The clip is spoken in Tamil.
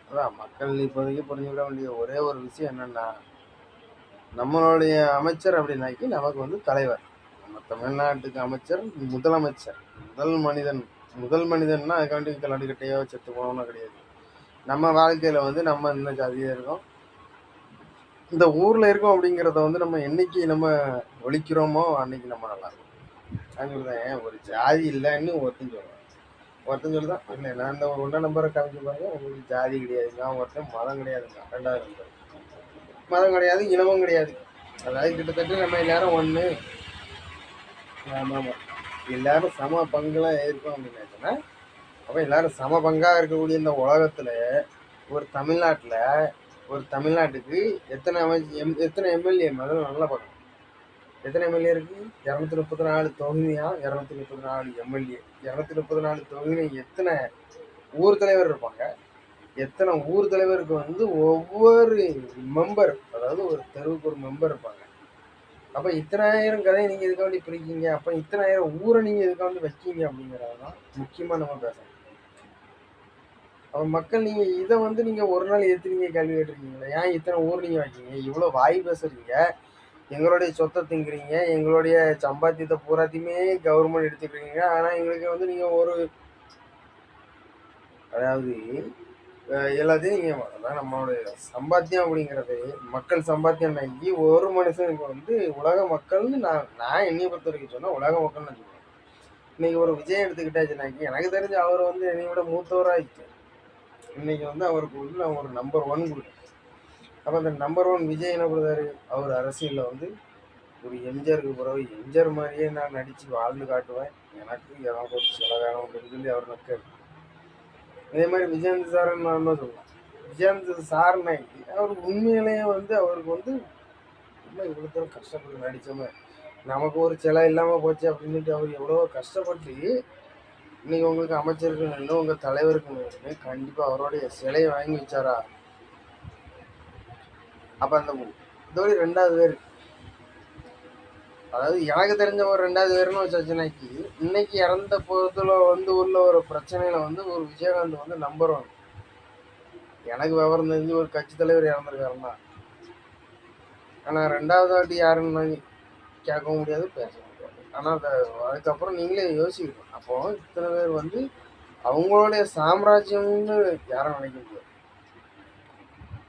அதான் மக்கள் இப்போதைக்கு புரிஞ்சுக்கிட வேண்டிய ஒரே ஒரு விஷயம் என்னன்னா, நம்மளுடைய அமைச்சர் அப்படின்னாக்கி நமக்கு வந்து தலைவர். நம்ம தமிழ்நாட்டுக்கு அமைச்சர், முதலமைச்சர். முதல் மனிதன். முதல் மனிதன்னா அதுக்காண்டி நடுக்கட்டையோ செத்து போனோம்னா கிடையாது. நம்ம வாழ்க்கையில வந்து நம்ம இந்த ஜாதியா இருக்கோம். இந்த ஊர்ல இருக்கோம் அப்படிங்கிறத வந்து நம்ம என்னைக்கு நம்ம ஒழிக்கிறோமோ அன்னைக்கு நம்ம நல்லா இருக்கும். நான் சொல்றேன் ஒரு ஜாதி இல்லைன்னு ஒருத்தன் சொல்லுவான். ஒருத்தன் சொல்லுதான் இல்லை நான் இந்த ஒன்றா நம்பரை காமிச்சு பாருங்க உங்களுக்கு ஜாதி கிடையாதுங்க. ஒருத்தன் மதம் கிடையாதுங்க. ரெண்டாவது நம்பர் மதம் கிடையாது, இனமும் கிடையாது. அதாவது கிட்டத்தட்ட நம்ம எல்லாரும் ஒன்று. ஆமாம், எல்லாரும் சம பங்குலாம் இருக்கோம் அப்படின்னாச்சுன்னா அப்போ எல்லாரும் சம பங்காக இருக்கக்கூடிய இந்த உலகத்தில் ஒரு தமிழ்நாட்டுக்கு எத்தனை எம்எல்ஏ முதல்ல நல்லா பார்க்கணும். எத்தனை எம்எல்ஏ இருக்கு? 234 தொகுதியா? 234 எம்எல்ஏ. 234 தொகுதியில எத்தனை ஊர் தலைவர் இருப்பாங்க? எத்தனை ஊர் தலைவருக்கு வந்து ஒவ்வொரு மெம்பர், அதாவது ஒரு தெருவுக்கு ஒரு மெம்பர் இருப்பாங்க. அப்ப இத்தனாயிரம் கதையை நீங்க இதுக்காண்டி பிரிக்கீங்க, அப்ப இத்தனாயிரம் ஊரை நீங்க இதுக்காண்டி வைக்கீங்க அப்படிங்கிறதான் முக்கியமா நம்ம பேசணும். அப்ப மக்கள் நீங்க இதை வந்து நீங்க ஒரு நாள் ஏத்துறீங்க, கேள்வி கேட்டிருக்கீங்களா? ஏன் இத்தனை ஊர் நீங்க வைக்கீங்க? இவ்வளவு வாய் பேசுறீங்க, எங்களுடைய சொத்தை திங்குறீங்க, எங்களுடைய சம்பாத்தியத்தை பூராத்தையுமே கவர்மெண்ட் எடுத்துக்கிறீங்க. ஆனா எங்களுக்கு வந்து நீங்க ஒரு அதாவது எல்லாத்தையும் நீங்க அதான் நம்மளுடைய சம்பாத்தியம் அப்படிங்கிறது மக்கள் சம்பாத்தியம் நம்பி ஒரு மனுஷனுக்கு வந்து உலக மக்கள்னு நான் என்னைய பொறுத்த வரைக்கும் சொன்னா உலக மக்கள்னு சொல்லுவேன். இன்னைக்கு ஒரு விஜய் எடுத்துக்கிட்டாச்சுனாக்கி எனக்கு தெரிஞ்சு அவர் வந்து என்னை விட மூத்தவராக இன்னைக்கு வந்து அவருக்கு வந்து நான் ஒரு நம்பர் 1 கொடுத்தேன். அப்போ அந்த நம்பர் 1 விஜய் என்ன கொடுத்தாரு? அவர் அரசியலில் வந்து ஒரு எம்ஜிஆருக்கு பிறகு எம்ஜிஆர் மாதிரியே நான் நடித்து வாழ்ந்து காட்டுவேன், எனக்கு ஒரு சில வேணும் அப்படின்னு சொல்லி அவர் நக்காரு. அதே மாதிரி விஜயகாந்த் சார்ன்னு நான் தான் சொல்லுவேன். விஜயகாந்த் சார்னாக்கி அவர் உண்மையிலேயே வந்து அவருக்கு வந்து இன்னும் இவ்வளோ தூரம் கஷ்டப்பட்டு நடித்தோமே, நமக்கு ஒரு சிலை இல்லாமல் போச்சு அப்படின்னு சொல்லிட்டு அவர் எவ்வளோ கஷ்டப்பட்டு இன்னைக்கு உங்களுக்கு அமைச்சருக்கு நின்று உங்கள் தலைவருக்கு நின்று கண்டிப்பாக அவருடைய சிலையை வாங்கி வச்சாரா? அப்போ அந்த இதோட 2வது பேர், அதாவது எனக்கு தெரிஞ்ச ஒரு 2வது பேர்னு வச்சாச்சுனாக்கி இன்னைக்கு இறந்த போதில் வந்து உள்ள ஒரு பிரச்சனையில வந்து ஒரு விஜயகாந்த் வந்து நம்பர் 1. எனக்கு விவரம் தெரிஞ்சு ஒரு கட்சி தலைவர் இறந்துருக்காருன்னா, ஆனால் 2வது வாட்டி யாருன்னு கேட்கவும் முடியாது, பேச முடியாது. ஆனால் அதுக்கப்புறம் நீங்களே யோசிக்கணும். அப்போ இத்தனை பேர் வந்து அவங்களுடைய சாம்ராஜ்யம்னு யாரும் நினைக்க முடியாது.